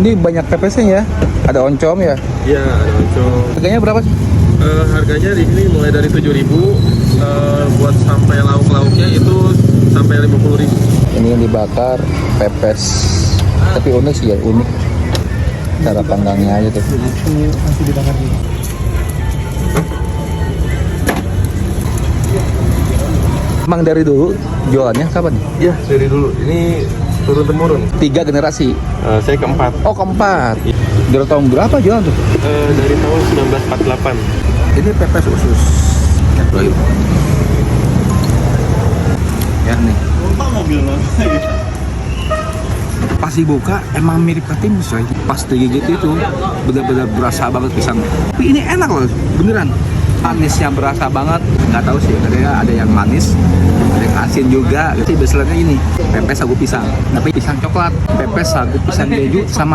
Ini banyak pepesnya ya. Ada oncom ya. Iya, ada oncom. Harganya berapa sih? Harganya di sini mulai dari 7.000, buat sampai lauk-lauknya itu sampai 50.000. Ini yang dibakar pepes. Tapi unik sih ya, unik. Cara panggangnya aja tuh. Masih dibakar dulu. Emang dari dulu jualannya kapan? Iya, dari dulu. Ini turun-temurun. 3 generasi. Saya keempat. Oh, keempat. Dari tahun berapa jualan tuh? Dari tahun 1948. Ini pepes usus. Ya, bro. Ya nih. Pas dibuka emang mirip ketimus coy. Pas digigit itu benar-benar berasa banget pisang. Tapi ini enak loh, beneran. Manisnya berasa banget. Nggak tahu sih, ada yang manis, ada yang asin juga. Jadi biasanya ini pepes sagu pisang, tapi pisang coklat, pepes sagu pisang keju sama